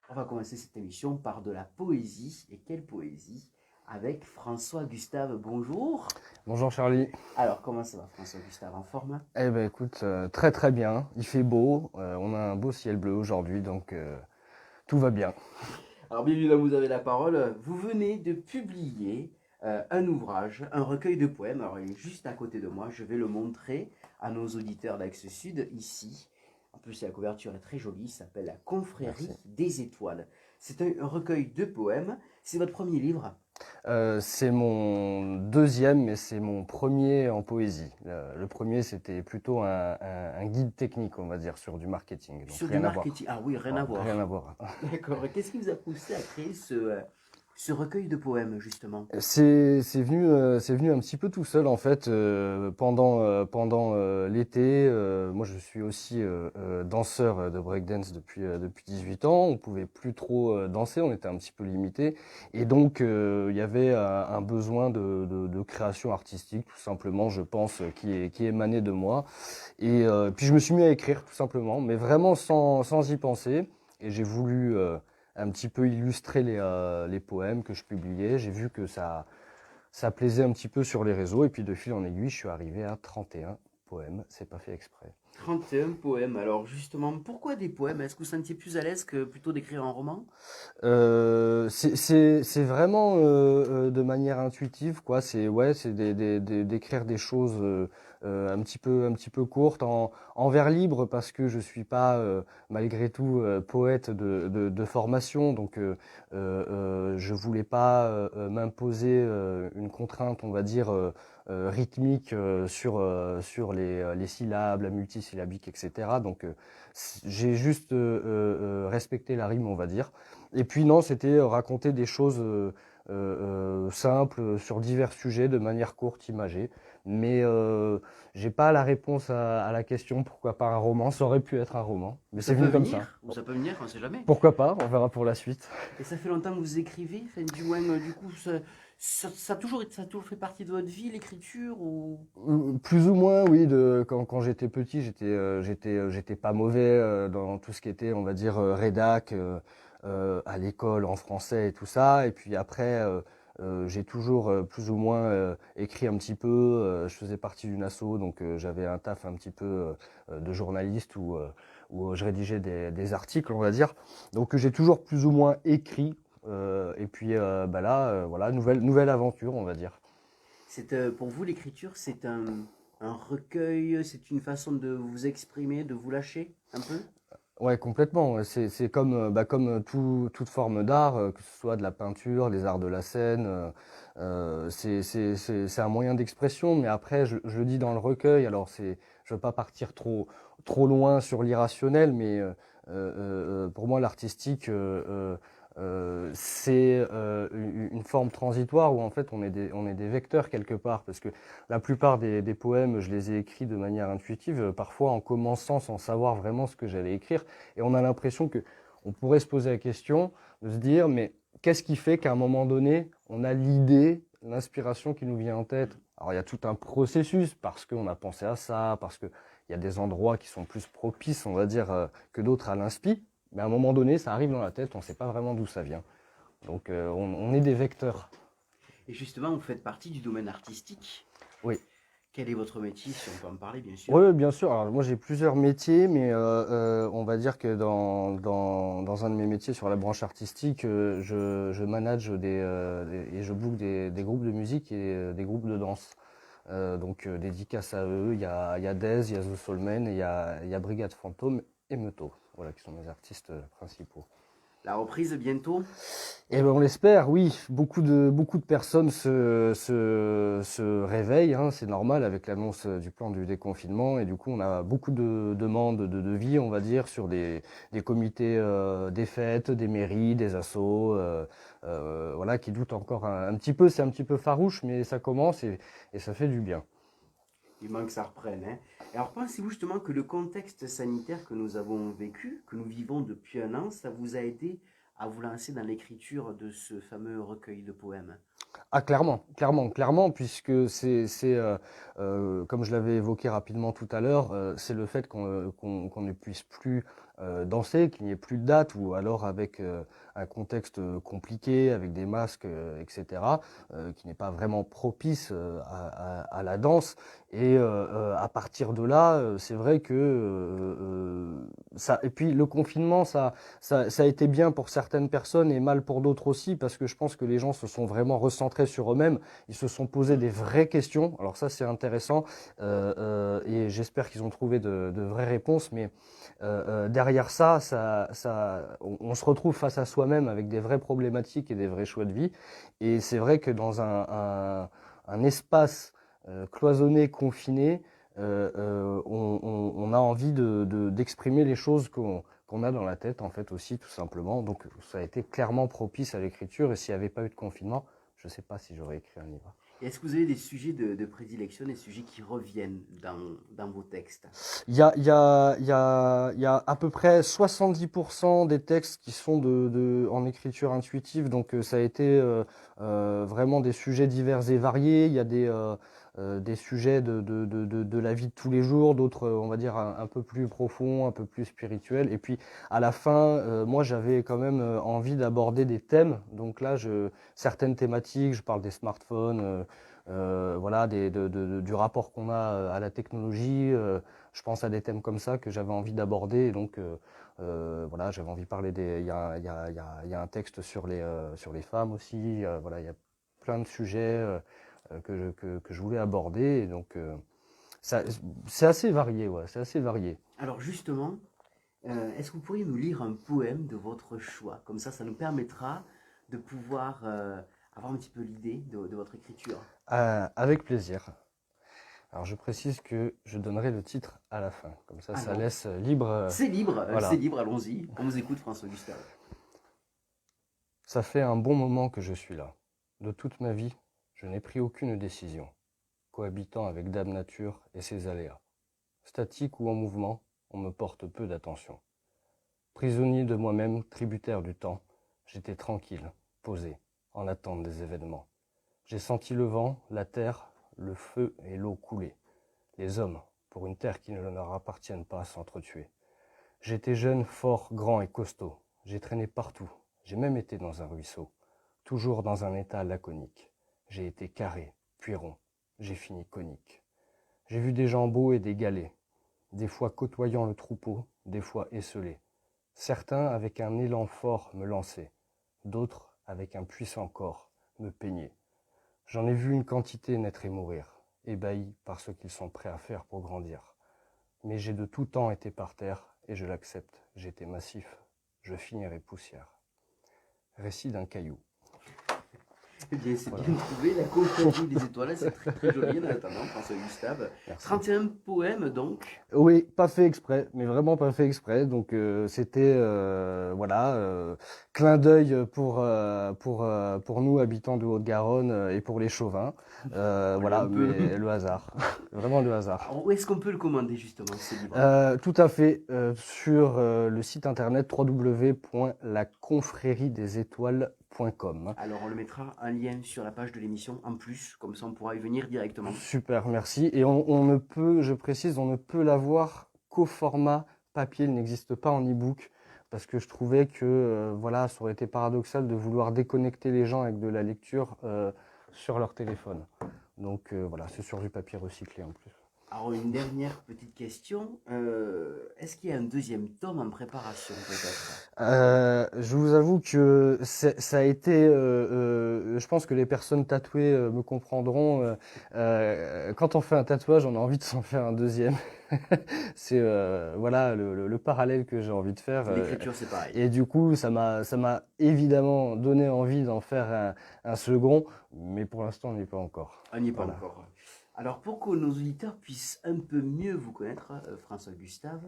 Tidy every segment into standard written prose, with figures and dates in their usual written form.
On va commencer cette émission par de la poésie. Et quelle poésie? Avec François Gustave. Bonjour. Bonjour Charlie. Alors, comment ça va, François Gustave? En forme? Eh ben écoute, très très bien. Il fait beau, on a un beau ciel bleu aujourd'hui, donc tout va bien. Alors, bien évidemment, vous avez la parole. Vous venez de publier un ouvrage, un recueil de poèmes. Alors, il est juste à côté de moi. Je vais le montrer à nos auditeurs d'Axe Sud, ici. En plus, la couverture est très jolie. Il s'appelle La Merci. Confrérie des Étoiles. C'est un recueil de poèmes. C'est votre premier livre? C'est mon deuxième, mais c'est mon premier en poésie. Le premier, c'était plutôt un guide technique, on va dire, sur du marketing, donc Sur du rien à voir. marketing. Ah oui, rien Ouais, à rien à voir. voir. D'accord. Qu'est-ce qui vous a poussé à créer ce recueil de poèmes, justement? C'est venu un petit peu tout seul en fait pendant l'été. Moi, je suis aussi danseur de breakdance depuis 18 ans. On pouvait plus trop danser, on était un petit peu limité, et donc il y avait un besoin de création artistique, tout simplement, je pense, qui émanait de moi. Et puis je me suis mis à écrire tout simplement, mais vraiment sans y penser. Et j'ai voulu un petit peu illustrer les poèmes que je publiais. J'ai vu que ça plaisait un petit peu sur les réseaux. Et puis de fil en aiguille, je suis arrivé à 31 poèmes. C'est pas fait exprès. 31 poèmes. Alors, justement, pourquoi des poèmes? Est-ce que vous vous sentiez plus à l'aise que plutôt d'écrire un roman? C'est vraiment de manière intuitive, quoi. C'est ouais, c'est d'écrire des choses un petit peu courtes en vers libre, parce que je suis pas malgré tout poète de formation, donc je voulais pas m'imposer une contrainte, on va dire rythmique sur les syllabes, la multisyllabique, etc. Donc j'ai juste respecté la rime, on va dire. Et puis non, c'était raconter des choses simples sur divers sujets de manière courte, imagée. Mais j'ai pas la réponse à la question pourquoi pas un roman. Ça aurait pu être un roman, mais Ça c'est peut venu comme ça. venir, ou ça peut venir, on ne sait jamais. Pourquoi pas? On verra pour la suite. Et ça fait longtemps que vous écrivez? Enfin, du moins, du coup, ça a toujours fait partie de votre vie, l'écriture, ou... Plus ou moins, oui. Quand j'étais petit, j'étais pas mauvais dans tout ce qui était, on va dire, rédac à l'école en français et tout ça. Et puis après, j'ai toujours plus ou moins écrit un petit peu. Je faisais partie d'une asso, donc j'avais un taf un petit peu de journaliste où je rédigeais des articles, on va dire. Donc j'ai toujours plus ou moins écrit. Et puis bah là, voilà, nouvelle aventure, on va dire. Pour vous, l'écriture, c'est un recueil, c'est une façon de vous exprimer, de vous lâcher un peu? Ouais, complètement. Ouais. C'est comme, comme toute forme d'art, que ce soit de la peinture, les arts de la scène. C'est un moyen d'expression, mais après, je le dis dans le recueil. Alors, je veux pas partir trop loin sur l'irrationnel, mais pour moi, l'artistique, c'est une forme transitoire où en fait on est des vecteurs quelque part, parce que la plupart des poèmes, je les ai écrits de manière intuitive, parfois en commençant sans savoir vraiment ce que j'allais écrire. Et on a l'impression que on pourrait se poser la question de se dire, mais qu'est-ce qui fait qu'à un moment donné, on a l'idée, l'inspiration qui nous vient en tête? Alors il y a tout un processus, parce qu'on a pensé à ça, parce qu'il y a des endroits qui sont plus propices, on va dire, que d'autres à l'inspi. Mais à un moment donné, ça arrive dans la tête, on ne sait pas vraiment d'où ça vient. Donc on est des vecteurs. Et justement, vous faites partie du domaine artistique. Oui. Quel est votre métier, si on peut en parler, bien sûr? Oui, bien sûr. Alors, moi, j'ai plusieurs métiers, mais on va dire que dans un de mes métiers sur la branche artistique, je manage et je book des groupes de musique et des groupes de danse. Donc, dédicace à eux, il y a Dez, il y a The Soulmen, et il y a Brigade Fantôme et Meto, voilà, qui sont mes artistes principaux. La reprise bientôt? Et ben on l'espère, oui. Beaucoup de personnes se réveillent, hein, c'est normal avec l'annonce du plan du déconfinement. Et du coup, on a beaucoup de demandes de devis, on va dire, sur des comités des fêtes, des mairies, des assos, voilà, qui doutent encore un petit peu. C'est un petit peu farouche, mais ça commence et ça fait du bien. Il manque que ça reprenne, hein. Et alors, pensez-vous justement que le contexte sanitaire que nous avons vécu, que nous vivons depuis un an, ça vous a aidé à vous lancer dans l'écriture de ce fameux recueil de poèmes? Ah, clairement, clairement, clairement, puisque comme je l'avais évoqué rapidement tout à l'heure, c'est le fait qu'on ne puisse plus danser, qu'il n'y ait plus de date, ou alors avec un contexte compliqué, avec des masques, etc., qui n'est pas vraiment propice à la danse. Et à partir de là, c'est vrai que ça. Et puis le confinement, ça a été bien pour certaines personnes et mal pour d'autres aussi, parce que je pense que les gens se sont vraiment recentrés sur eux-mêmes. Ils se sont posé des vraies questions. Alors ça, c'est intéressant, et j'espère qu'ils ont trouvé de vraies réponses. Mais derrière on se retrouve face à soi-même avec des vraies problématiques et des vrais choix de vie. Et c'est vrai que dans un espace cloisonné, confiné, on a envie d'exprimer les choses qu'on a dans la tête, en fait, aussi, tout simplement. Donc, ça a été clairement propice à l'écriture. Et s'il n'y avait pas eu de confinement, je ne sais pas si j'aurais écrit un livre. Et est-ce que vous avez des sujets de prédilection, des sujets qui reviennent dans vos textes? Il y a à peu près 70% des textes qui sont en écriture intuitive, donc ça a été vraiment des sujets divers et variés. Il y a des sujets de la vie de tous les jours, d'autres, on va dire, un peu plus profonds, un peu plus spirituels. Et puis à la fin, moi j'avais quand même envie d'aborder des thèmes. Donc là, certaines thématiques, je parle des smartphones. Voilà, du rapport qu'on a à la technologie. Je pense à des thèmes comme ça que j'avais envie d'aborder. Et donc, voilà, j'avais envie de parler il y a un texte sur les femmes aussi. Voilà, il y a plein de sujets que je voulais aborder. Et donc, c'est assez varié, ouais, c'est assez varié. Alors justement, est-ce que vous pourriez nous lire un poème de votre choix? Comme ça nous permettra de pouvoir avoir un petit peu l'idée de votre écriture. Avec plaisir. Alors je précise que je donnerai le titre à la fin, comme ça Alors, laisse libre. Voilà. C'est libre, allons-y. On vous écoute, François Gustave. Ça fait un bon moment que je suis là. De toute ma vie, je n'ai pris aucune décision, cohabitant avec Dame Nature et ses aléas. Statique ou en mouvement, on me porte peu d'attention. Prisonnier de moi-même, tributaire du temps, j'étais tranquille, posé, en attente des événements. J'ai senti le vent, la terre, le feu et l'eau couler. Les hommes, pour une terre qui ne leur appartienne pas, s'entretuer. J'étais jeune, fort, grand et costaud. J'ai traîné partout. J'ai même été dans un ruisseau. Toujours dans un état laconique. J'ai été carré, puis rond. J'ai fini conique. J'ai vu des gens beaux et des galets. Des fois côtoyant le troupeau, des fois esselés. Certains, avec un élan fort, me lançaient. D'autres, avec un puissant corps, me peignaient. J'en ai vu une quantité naître et mourir, ébahis par ce qu'ils sont prêts à faire pour grandir. Mais j'ai de tout temps été par terre, et je l'accepte, j'étais massif, je finirai poussière. Récit d'un caillou. Eh bien, c'est bien trouvé, la confrérie des étoiles, c'est très très joli en attendant, François Gustave. Merci. 31 poèmes donc. Oui, pas fait exprès, mais vraiment pas fait exprès. Donc c'était voilà, clin d'œil pour nous habitants de Haute-Garonne et pour les Chauvins. Voilà, mais le hasard, vraiment le hasard. Alors, où est-ce qu'on peut le commander justement ce livre? Tout à fait, sur le site internet www.laconfrériedesétoiles.com. Alors on le mettra un lien sur la page de l'émission en plus, comme ça on pourra y venir directement. Super, merci. Et on ne peut, je précise, on ne peut l'avoir qu'au format papier, il n'existe pas en e-book, parce que je trouvais que voilà, ça aurait été paradoxal de vouloir déconnecter les gens avec de la lecture sur leur téléphone. Donc voilà, c'est sur du papier recyclé en plus. Alors une dernière petite question, est-ce qu'il y a un deuxième tome en préparation peut-être? Je vous avoue que ça a été, je pense que les personnes tatouées me comprendront. Quand on fait un tatouage, on a envie de s'en faire un deuxième. C'est voilà le parallèle que j'ai envie de faire. L'écriture c'est pareil. Et du coup, ça m'a évidemment donné envie d'en faire un second, mais pour l'instant, on n'y est pas encore. On n'y est pas Voilà. encore. Alors pour que nos auditeurs puissent un peu mieux vous connaître, François Gustave,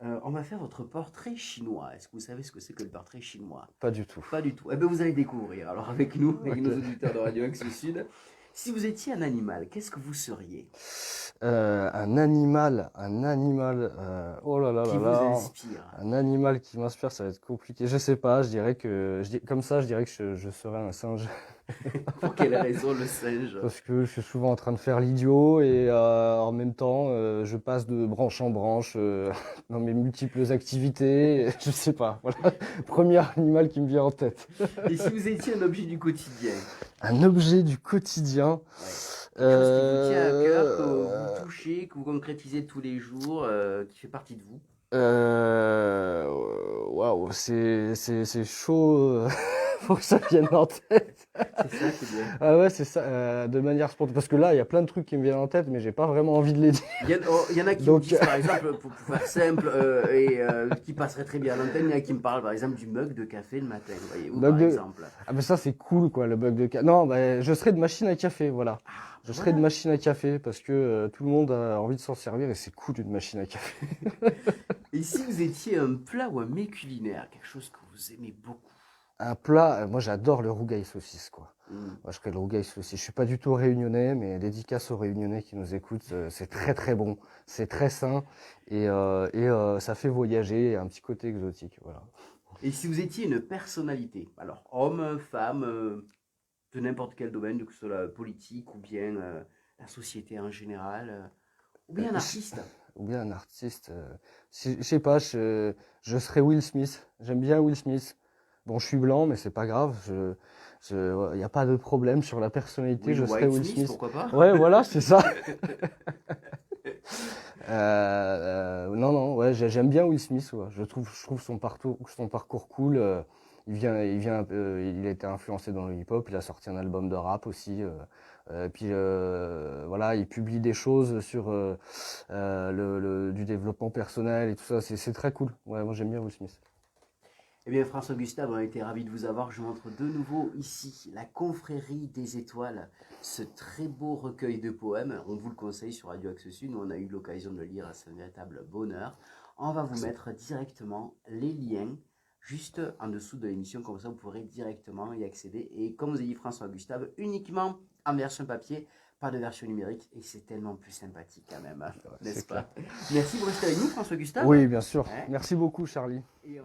on va faire votre portrait chinois. Est-ce que vous savez ce que c'est que le portrait chinois? Pas du tout. Pas du tout. Eh bien vous allez découvrir alors avec nous, avec Ok. nos auditeurs de Radio Axe Sud. Si vous étiez un animal, qu'est-ce que vous seriez? Un animal, oh là là Qui là vous là. inspire? Un animal qui m'inspire, ça va être compliqué. Je sais pas, comme ça, je dirais que je serais un singe. Pour quelle raison le singe? Parce que je suis souvent en train de faire l'idiot et en même temps, je passe de branche en branche dans mes multiples activités. Je sais pas, voilà. Premier animal qui me vient en tête. Et si vous étiez un objet du quotidien? Un objet du quotidien. Ouais. Quelque chose qui vous tient à cœur, que vous Euh, touchez, que vous concrétisez tous les jours, qui fait partie de vous. euh, Waouh, c'est chaud. Faut que ça vienne en tête. C'est ça qui est bien. Ah ouais, c'est ça, de manière spontanée. Parce que là, il y a plein de trucs qui me viennent en tête, mais j'ai pas vraiment envie de les dire. Il y en a qui me Donc, disent, par exemple, pour faire simple, qui passerait très bien à l'antenne, il y en a qui me parlent, par exemple, du mug de café le matin, voyez-vous, bug par de... exemple. Ah mais ça, c'est cool, quoi, le bug de café. Non, bah, je serais de machine à café, voilà. Ah, Je serais de voilà. machine à café parce que tout le monde a envie de s'en servir et c'est cool une machine à café. Et si vous étiez un plat ou un mets culinaire, quelque chose que vous aimez beaucoup? Un plat, moi j'adore le rougail saucisse, quoi. Hmm. Moi je ferais le rougail saucisse. Je suis pas du tout réunionnais, mais dédicace aux réunionnais qui nous écoutent, c'est très très bon, c'est très sain et ça fait voyager, un petit côté exotique, voilà. Et si vous étiez une personnalité, alors homme, femme, de n'importe quel domaine, que ce soit la politique ou bien la société en général, ou Euh, bien un je- artiste. ou bien un artiste, je sais pas, je serais Will Smith. J'aime bien Will Smith. Bon, je suis blanc, mais c'est pas grave. Y a pas de problème sur la personnalité. Will Je serais White Will Smith, Smith. pourquoi pas? Ouais, voilà, c'est ça. Non, non, ouais, j'aime bien Will Smith. Ouais. Je trouve son parcours cool. Il a été influencé dans le hip-hop. Il a sorti un album de rap aussi. Puis voilà, il publie des choses sur du développement personnel et tout ça. C'est très cool. Ouais, moi j'aime bien Will Smith. Eh bien, François Gustave, on a été ravis de vous avoir. Je montre de nouveau ici la Confrérie des Étoiles, ce très beau recueil de poèmes. On vous le conseille sur Radio Axe Sud. Nous, on a eu l'occasion de le lire, c'est un véritable bonheur. On va vous Merci. mettre directement les liens juste en dessous de l'émission, comme ça vous pourrez directement y accéder. Et comme vous a dit François Gustave, uniquement en version papier, pas de version numérique, et c'est tellement plus sympathique quand même, hein, Ouais, n'est-ce c'est clair. pas? Merci pour rester avec nous, François Gustave. Oui, bien sûr. Hein. Merci beaucoup, Charlie. Et